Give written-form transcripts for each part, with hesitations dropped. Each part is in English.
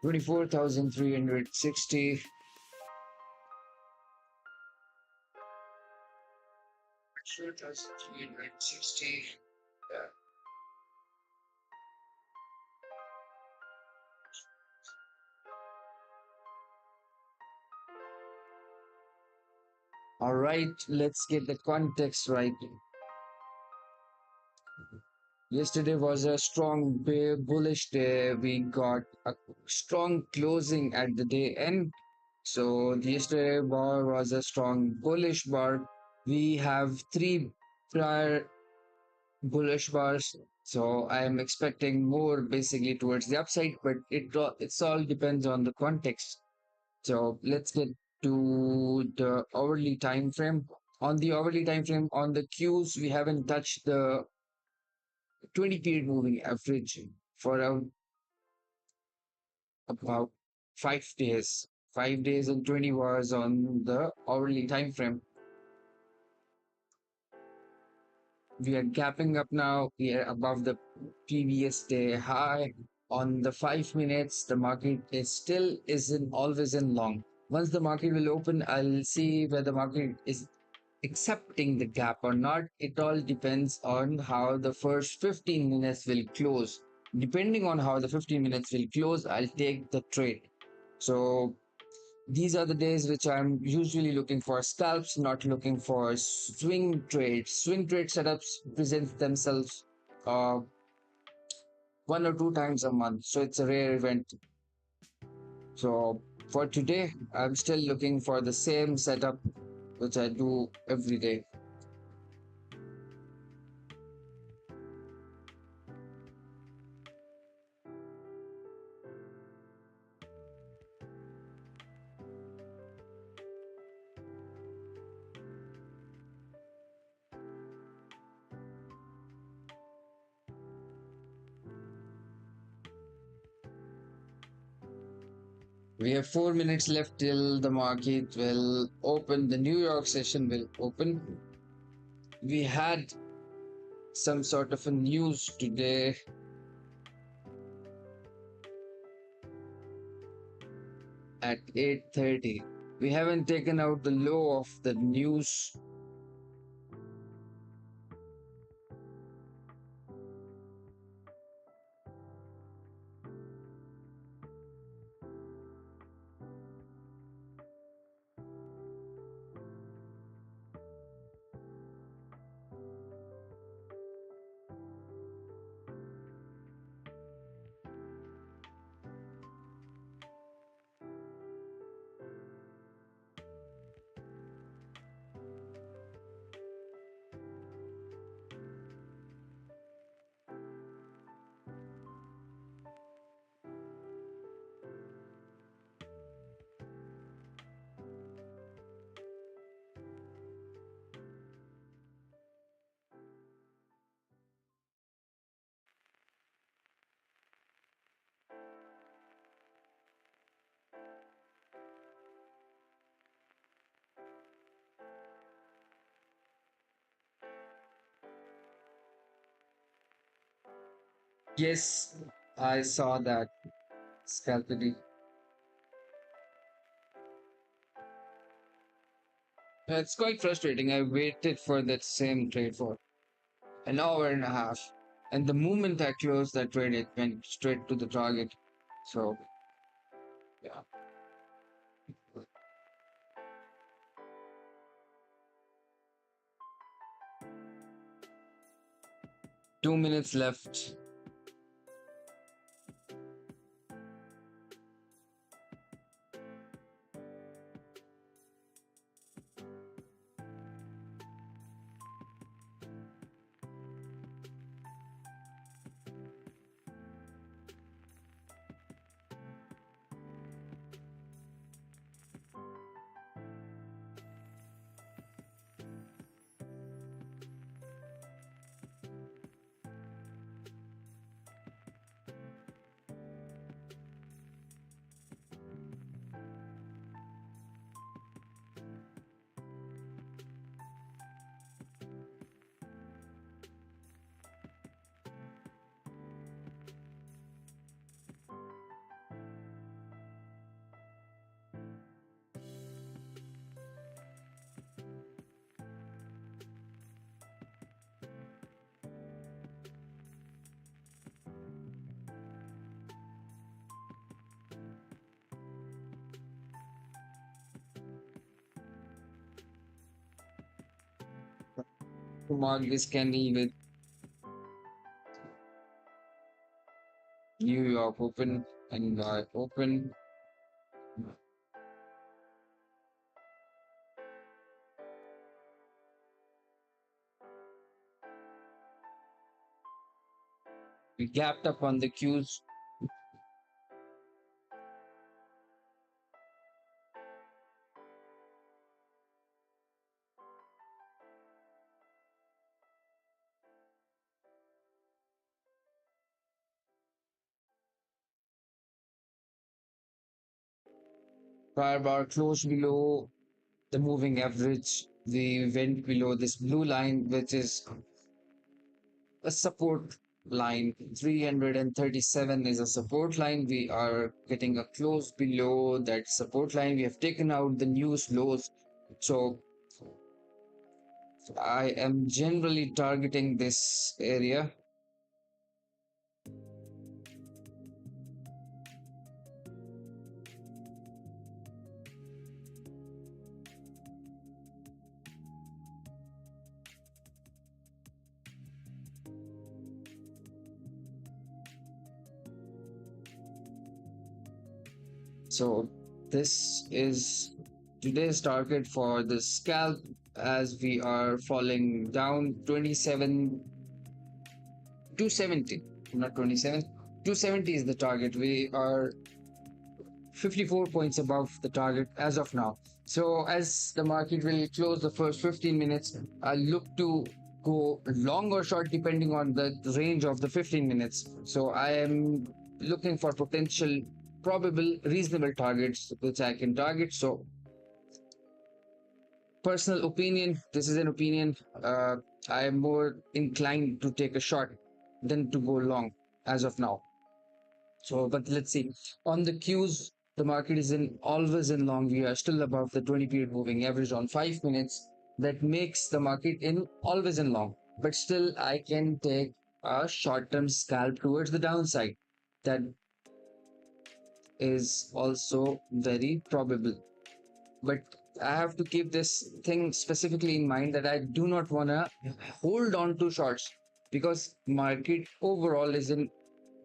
24,360. 4,360. Yeah. All right, let's get the context right. Yesterday was a strong bullish day. We got a strong closing at the day end. So the yesterday bar was a strong bullish bar. We have three prior bullish bars. So I am expecting more basically towards the upside, but it's all depends on the context. So let's get to the hourly time frame. On the hourly time frame, on the Qs, we haven't touched the 20 period moving average for about 5 days. 5 days and 20 hours on the hourly time frame. We are gapping up now. We are above the previous day high. On the 5 minutes, the market is still isn't always in long. Once the market will open, I'll see where the market is accepting the gap or not. It all depends on how the first 15 minutes will close. Depending on how the 15 minutes will close, I'll take the trade. So these are the days which I'm usually looking for scalps, not looking for swing trades. Swing trade setups present themselves uh, 1 or 2 times a month, so it's a rare event. So for today, I'm still looking for the same setup which I do every day. We have 4 minutes left till the market will open. The New York session will open. We had some sort of a news today at 8:30. We haven't taken out the low of the news. Yes, I saw that scalpity. It's quite frustrating. I waited for that same trade for an hour and a half, and the moment I closed that trade, it went straight to the target. So, yeah. 2 minutes left. to mark this candle with New York open and open. We gapped up on the cues. Prior bar closed below the moving average. We went below this blue line, which is a support line. 337 is a support line. We are getting a close below that support line. We have taken out the news lows. So I am generally targeting this area. So this is today's target for the scalp as we are falling down 27 270, not 27, 270 is the target. We are 54 points above the target as of now. So as the market will close the first 15 minutes, I'll look to go long or short depending on the range of the 15 minutes. So I am looking for potential probable reasonable targets which I can target. So personal opinion, this is an opinion. I am more inclined to take a short than to go long as of now. So, but let's see. On the cues, the market is in always in long. We are still above the 20 period moving average on 5 minutes. That makes the market in always in long. But still, I can take a short term scalp towards the downside. That is also very probable. But I have to keep this thing specifically in mind that I do not want to hold on to shorts because market overall is in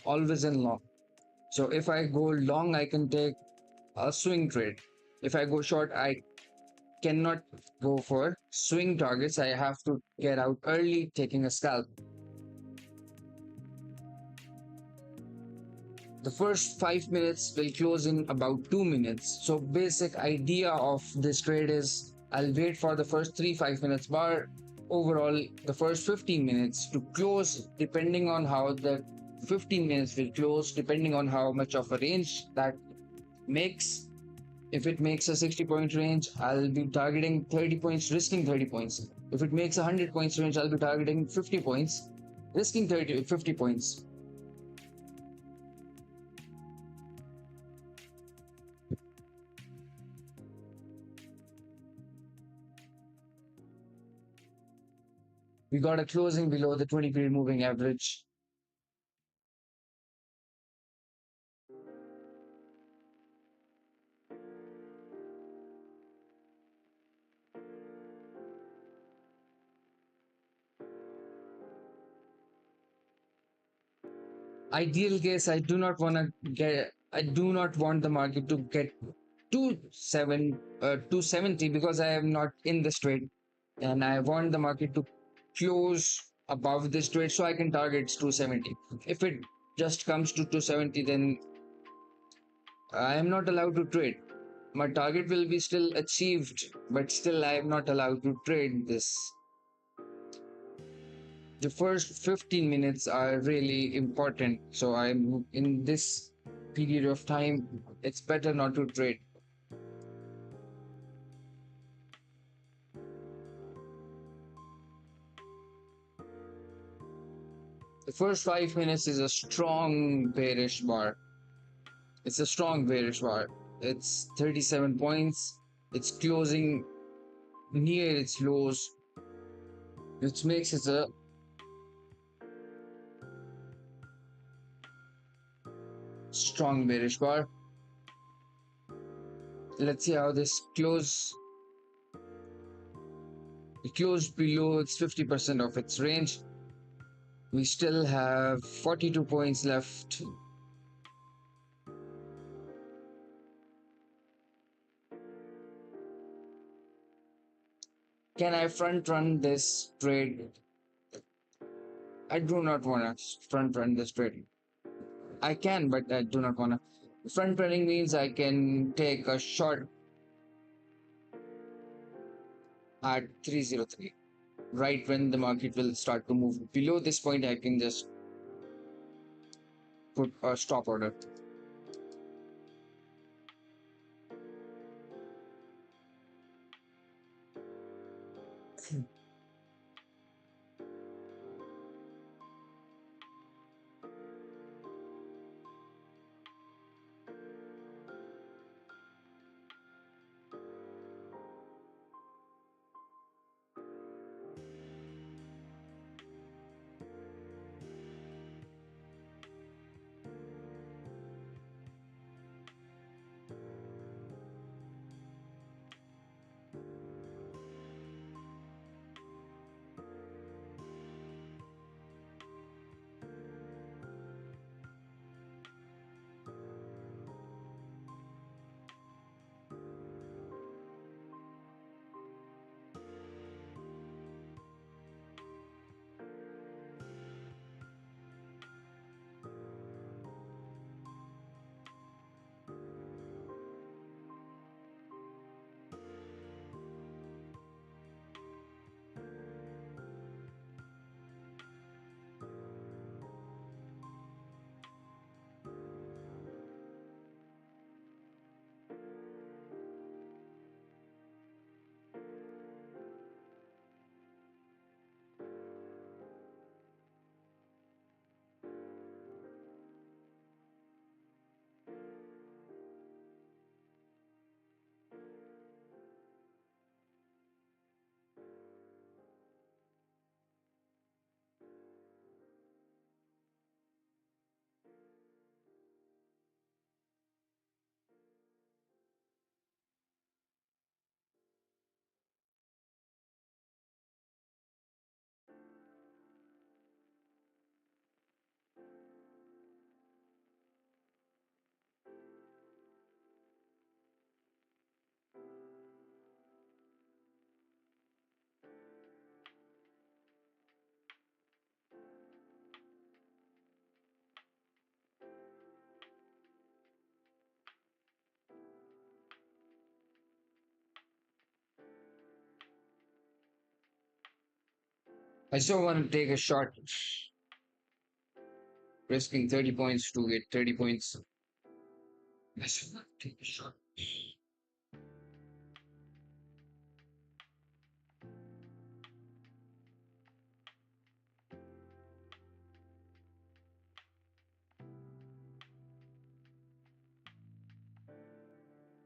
always in long. So if I go long, I can take a swing trade. If I go short, I cannot go for swing targets. I have to get out early, taking a scalp. The first 5 minutes will close in about 2 minutes. So basic idea of this trade is I'll wait for the first 3 5 minutes bar. Overall, the first 15 minutes to close, depending on how the 15 minutes will close, depending on how much of a range that makes. If it makes a 60-point range, I'll be targeting 30 points, risking 30 points. If it makes a 100 points range, I'll be targeting 50 points, risking 50 points. We got a closing below the 20 period moving average. Ideal case, I do not want the market to get 270 because I am not in this trade and I want the market to close above this trade so I can target 270. If it just comes to 270, then I am not allowed to trade. My target will be still achieved, but still I am not allowed to trade this. The first 15 minutes are really important. So I'm in this period of time, it's better not to trade. The first 5 minutes is a strong bearish bar. It's a strong bearish bar. It's 37 points. It's closing near its lows, which makes it a strong bearish bar. Let's see how this close. It closed below its 50% of its range. We still have 42 points left. Can I front run this trade? I do not want to front run this trade. I can, but I do not want to. Front running means I can take a short at 303. Right when the market will start to move below this point, I can just put a stop order. I still want to take a shot, risking 30 points to get 30 points. I still want to take a shot.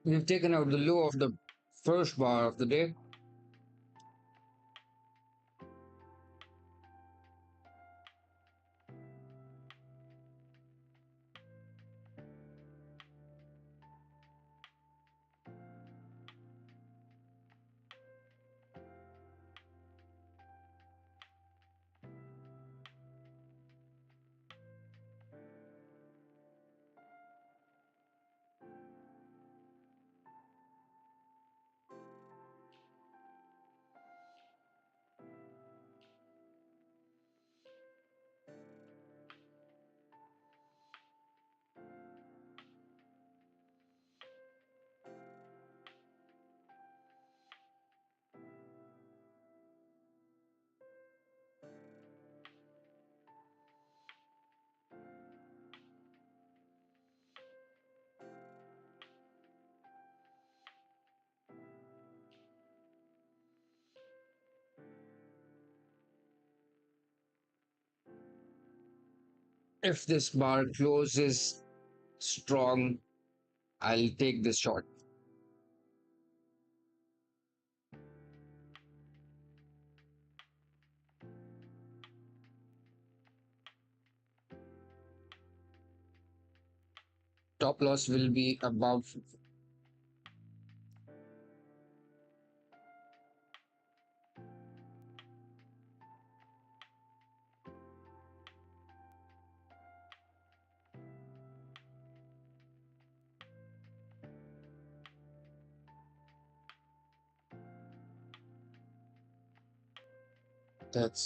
We've taken out the low of the first bar of the day. If this bar closes strong, I'll take this shot. Top loss will be above. That's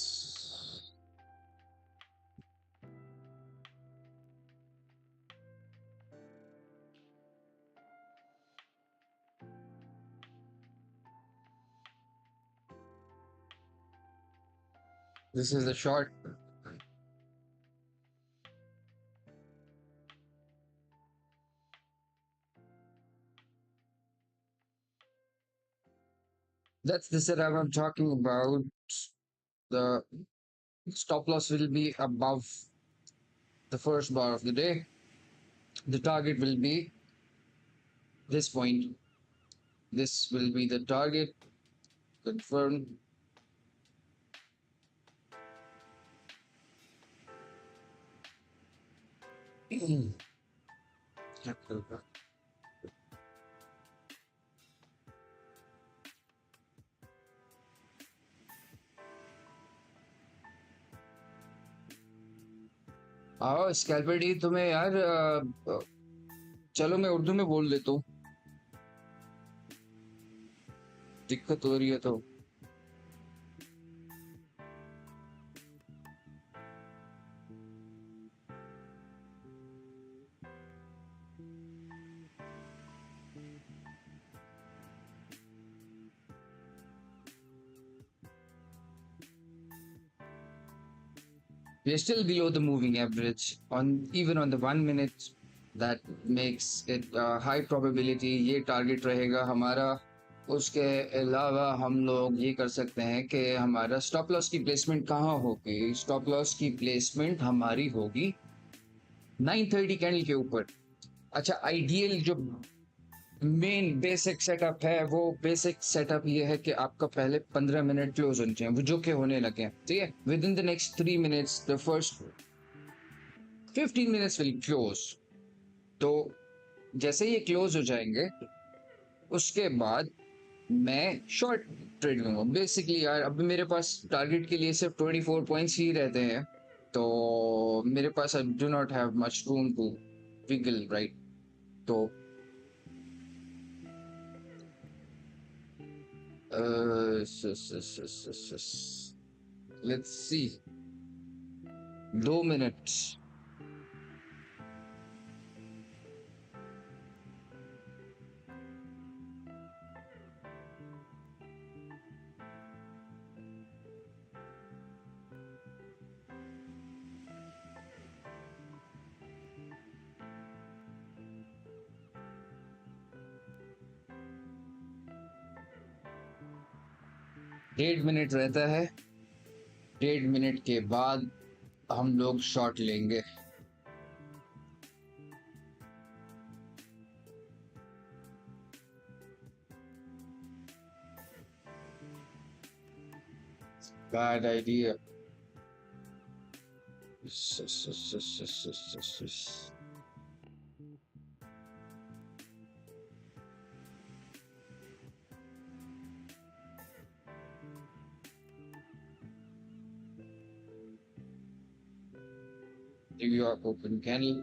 this is the short. That's the setup I'm talking about. The stop loss will be above the first bar of the day. The target will be this point. This will be the target. Confirm. आओ scalper D तुम्हें यार चलो मैं उर्दू में बोल देता हूँ दिक्कत हो रही है तो 'We're still below the moving average on even on the 1 minute. That makes it a high probability ये target रहेगा हमारा. उसके अलावा हम लोग ये कर सकते हैं कि हमारा stop loss की placement कहाँ होगी. Stop loss की placement हमारी होगी 930 कैंडल के ऊपर. अच्छा, आइडियल जो मेन बेसिक सेटअप है वो बेसिक सेटअप ये है कि आपका पहले 15 मिनट क्लोज होने चाहिए, वो जो कि होने लगे. ठीक है, with in the next 3 minutes the first 15 minutes will close. तो जैसे ये क्लोज हो जाएंगे उसके बाद मैं शॉर्ट ट्रेड लूंगा. बेसिकली यार अभी मेरे पास टारगेट के लिए सिर्फ 24 पॉइंट्स ही रहते हैं, तो मेरे पास I do not have much room to wiggle, right. तो लेट्स सी 2 मिनट. 1.5 मिनट रहता है. 1.5 मिनट के बाद हम लोग शॉट लेंगे. Bad idea. 'New York Open candle.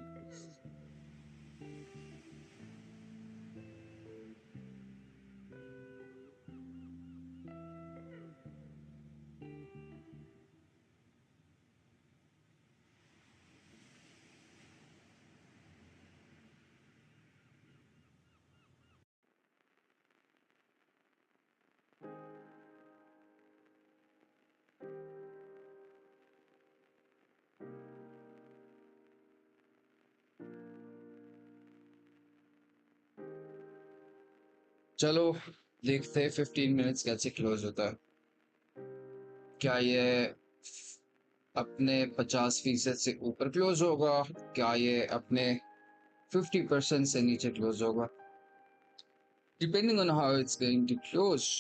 चलो देखते हैं 15 मिनट्स कैसे क्लोज होता है. क्या ये अपने 50% से ऊपर क्लोज होगा, क्या ये अपने 50% से नीचे क्लोज होगा, depending on how it's going to close.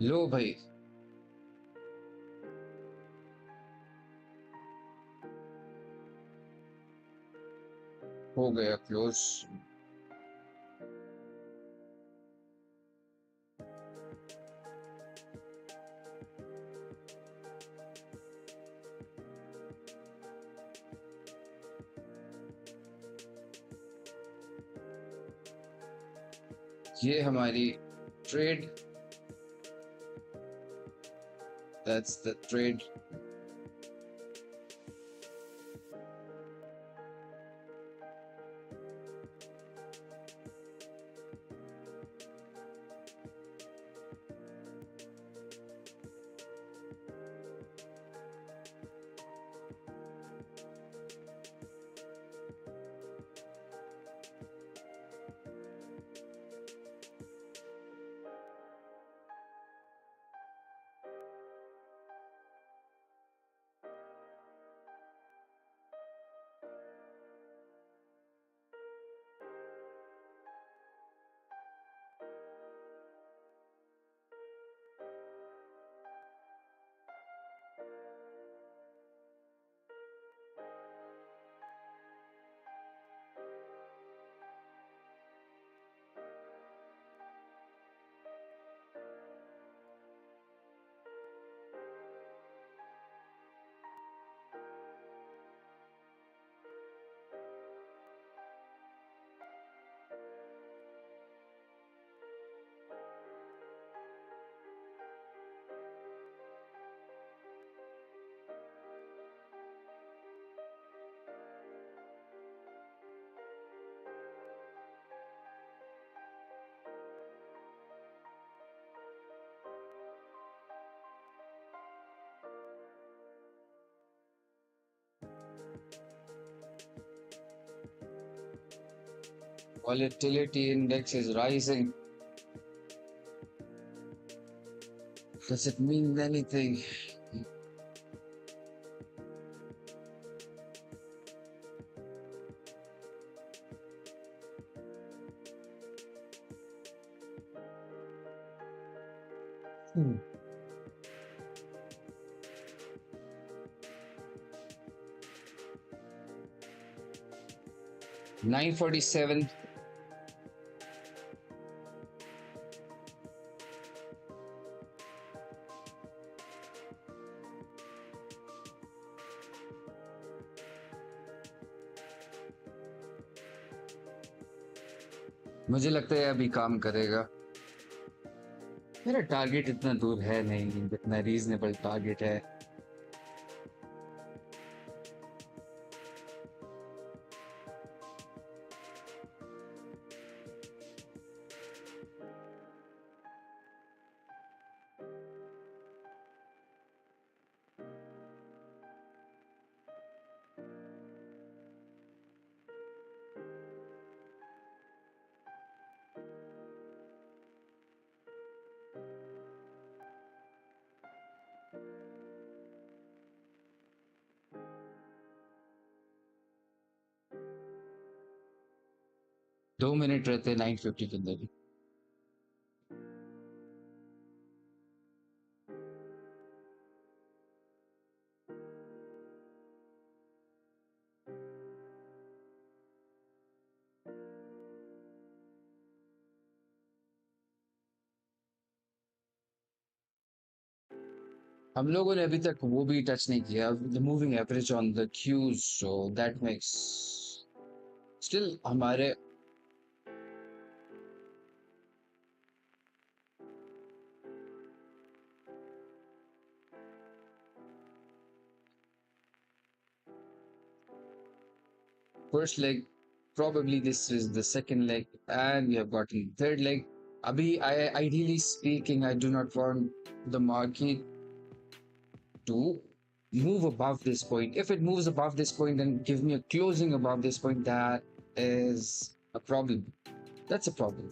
लो भाई, हो गया क्लोज. ये हमारी trade, that's the trade. Volatility index is rising. Does it mean anything? Hmm. 947. मुझे लगता है अभी काम करेगा। मेरा टारगेट इतना दूर है नहीं, इतना रीजनेबल टारगेट है। 2 मिनट रहते 950 के अंदर। हम लोगों ने अभी तक वो भी टच नहीं किया, the moving average on the cues, so that makes still हमारे first leg, probably this is the second leg, and we have gotten third leg. Abhi, ideally speaking, I do not want the market to move above this point. If it moves above this point, then give me a closing above this point. That is a problem. That's a problem.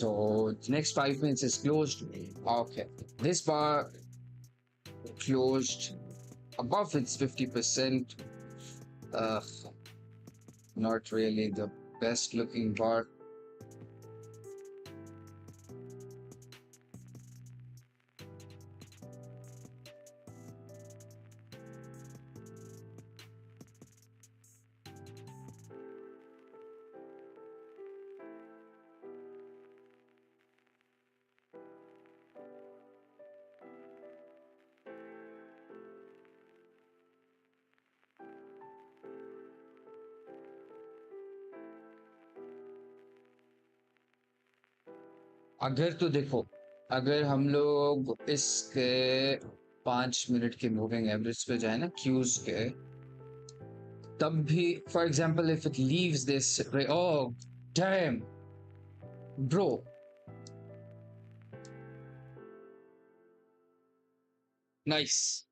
So next 5 minutes is closed. Okay, this bar closed above its 50%. Uh, Not really the best looking bar. अगर तो देखो, अगर हम लोग इसके 5 minute के moving average पे जाए ना क्यूज के, तब भी for example if it leaves this, oh damn bro, nice.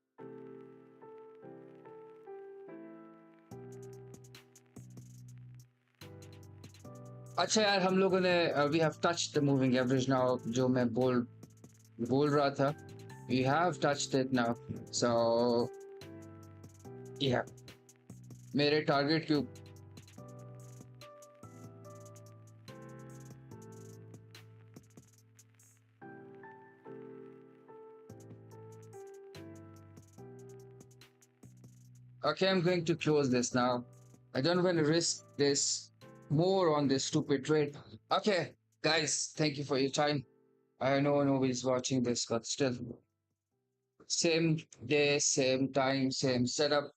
अच्छा यार, हम लोगों ने we have touched the moving average now, जो मैं बोल बोल रहा था, we have touched it now, so या मेरे टारगेट के okay, I'm going to close this now. I don't want to risk this more on this stupid trade. Okay, guys, thank you for your time. I know nobody's watching this, but still, same day, same time, same setup.